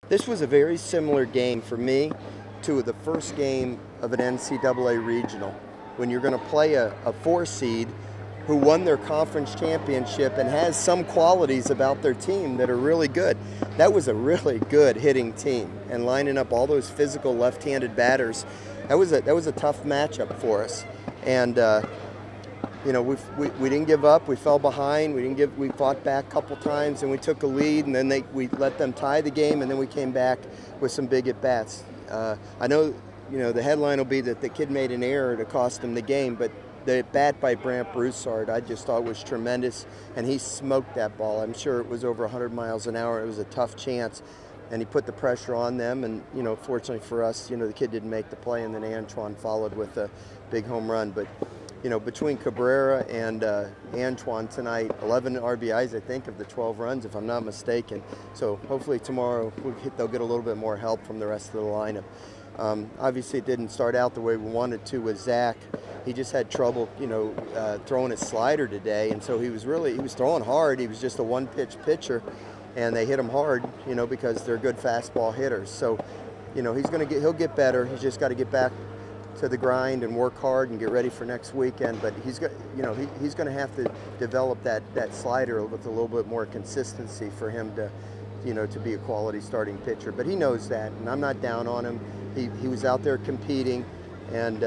This was a very similar game for me to the first game of an NCAA regional, when you're going to play a 4 seed who won their conference championship and has some qualities about their team that are really good. That was a really good hitting team, and lining up all those physical left-handed batters, that was a tough matchup for us. And you know, we didn't give up. We fell behind. We fought back a couple times, and we took a lead, and then we let them tie the game, and then we came back with some big at bats. I know, you know, the headline will be that the kid made an error to cost him the game, but the at bat by Brant Broussard I just thought was tremendous, and he smoked that ball. I'm sure it was over 100 miles an hour. It was a tough chance, and he put the pressure on them. And you know, fortunately for us, you know, the kid didn't make the play, and then Antoine followed with a big home run. But you know, between Cabrera and Antoine tonight, 11 RBIs, I think, of the 12 runs, if I'm not mistaken. So hopefully tomorrow they'll get a little bit more help from the rest of the lineup. Obviously, it didn't start out the way we wanted to with Zach. He just had trouble, you know, throwing his slider today, and so he was throwing hard. He was just a one-pitch pitcher, and they hit him hard, you know, because they're good fastball hitters. So, you know, he'll get better. He's just got to get back to the grind and work hard and get ready for next weekend. But he's going to have to develop that slider with a little bit more consistency for him to, you know, to be a quality starting pitcher. But he knows that, and I'm not down on him. He was out there competing, and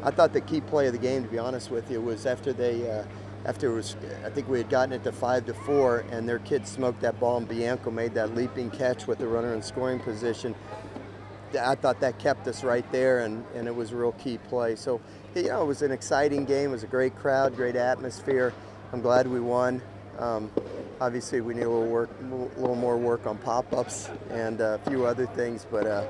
I thought the key play of the game, to be honest with you, was after I think we had gotten it to 5-4, and their kid smoked that ball, and Bianco made that leaping catch with the runner in scoring position. I thought that kept us right there, and it was a real key play. So, you know, it was an exciting game. It was a great crowd, great atmosphere. I'm glad we won. Obviously, we need a little more work on pop-ups and a few other things, but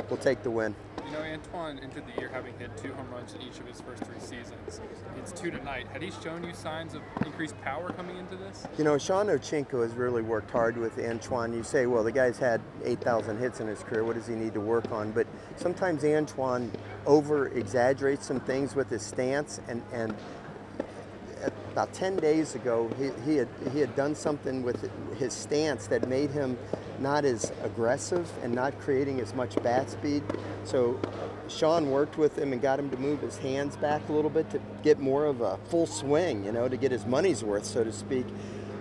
we'll take the win. You know, Antoine entered the year having hit 2 home runs in each of his first 3 seasons. It's 2 tonight. Had he shown you signs of increased power coming into this? You know, Sean Ochinko has really worked hard with Antoine. You say, well, the guy's had 8,000 hits in his career. What does he need to work on? But sometimes Antoine over-exaggerates some things with his stance, and about 10 days ago, he had done something with his stance that made him not as aggressive and not creating as much bat speed. So Sean worked with him and got him to move his hands back a little bit to get more of a full swing, you know, to get his money's worth, so to speak.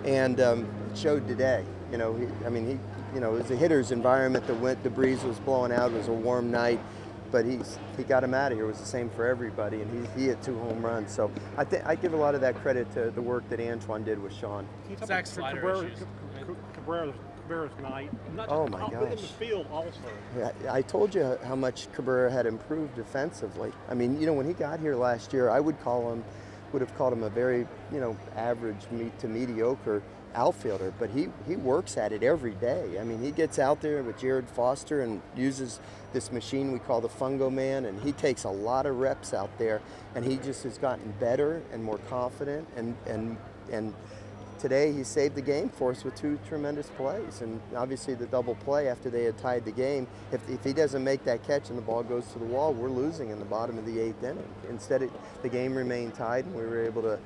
And it showed today. You know, you know, it was a hitter's environment. The breeze was blowing out. It was a warm night. But he got him out of here. It was the same for everybody, and he hit 2 home runs. So I give a lot of that credit to the work that Antoine did with Sean. Zach slider issues. Cabrera's night. Oh my gosh! In the field also. Yeah, I told you how much Cabrera had improved defensively. I mean, you know, when he got here last year, I would have called him a very, you know, average to mediocre outfielder, but he works at it every day. I mean, he gets out there with Jared Foster and uses this machine we call the Fungo Man, and he takes a lot of reps out there, and he just has gotten better and more confident, and today he saved the game for us with 2 tremendous plays, and obviously the double play after they had tied the game. If he doesn't make that catch and the ball goes to the wall, we're losing in the bottom of the 8th inning. Instead, the game remained tied, and we were able to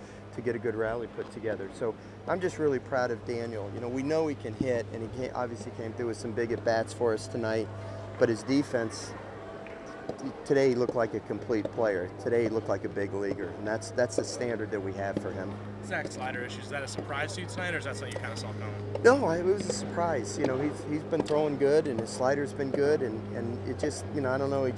get a good rally put together. So I'm just really proud of Daniel. You know, we know he can hit, and he obviously came through with some big at-bats for us tonight, but his defense, today he looked like a complete player. Today he looked like a big leaguer, and that's the standard that we have for him. Zach slider issues, is that a surprise to you tonight, or is that something you kind of saw coming? No, it was a surprise. You know, he's been throwing good, and his slider's been good, and it just, you know, I don't know,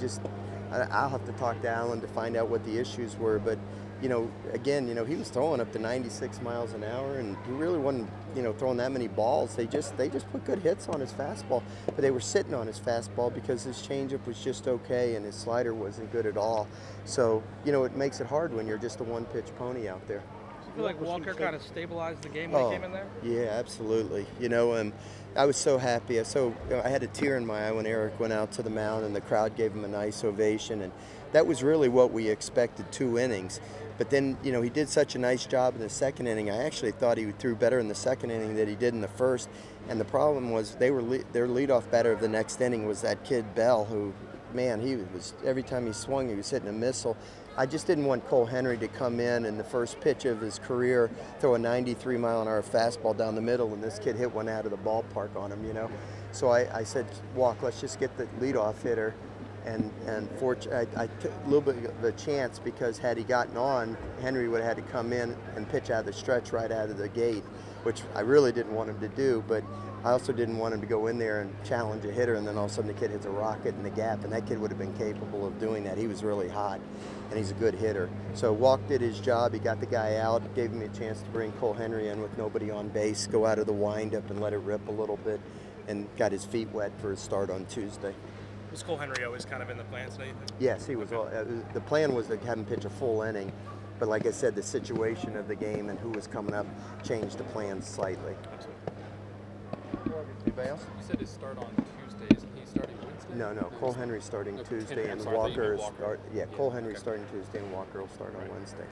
I'll have to talk to Alan to find out what the issues were, but you know, again, you know, he was throwing up to 96 miles an hour, and he really wasn't, you know, throwing that many balls. They just put good hits on his fastball, but they were sitting on his fastball because his changeup was just okay and his slider wasn't good at all. So, you know, it makes it hard when you're just a one-pitch pony out there. Do you feel like Walker kind of stabilized the game when he came in there? Yeah, absolutely. You know, I was so happy. I had a tear in my eye when Eric went out to the mound and the crowd gave him a nice ovation, and that was really what we expected, 2 innings. But then, you know, he did such a nice job in the 2nd inning. I actually thought he threw better in the 2nd inning than he did in the 1st. And the problem was their leadoff batter of the next inning was that kid Bell, who, man, he was, every time he swung, he was hitting a missile. I just didn't want Cole Henry to come in the first pitch of his career, throw a 93-mile-an-hour fastball down the middle, and this kid hit one out of the ballpark on him, you know. So I said, Walk, let's just get the leadoff hitter. And I took a little bit of a chance, because had he gotten on, Henry would have had to come in and pitch out of the stretch right out of the gate, which I really didn't want him to do, but I also didn't want him to go in there and challenge a hitter, and then all of a sudden the kid hits a rocket in the gap, and that kid would have been capable of doing that. He was really hot, and he's a good hitter. So Walk did his job. He got the guy out, gave him a chance to bring Cole Henry in with nobody on base, go out of the windup and let it rip a little bit, and got his feet wet for his start on Tuesday. Was Cole Henry always kind of in the plan today? Yes, he was. The plan was to have him pitch a full inning, but like I said, the situation of the game and who was coming up changed the plan slightly. Anybody else? You said his start on Tuesday. Isn't he starting Wednesday? No. Cole Henry starting Tuesday, and Sorry, Walker Walker. start. Yeah, Cole Henry starting Tuesday, and Walker will start on Wednesday.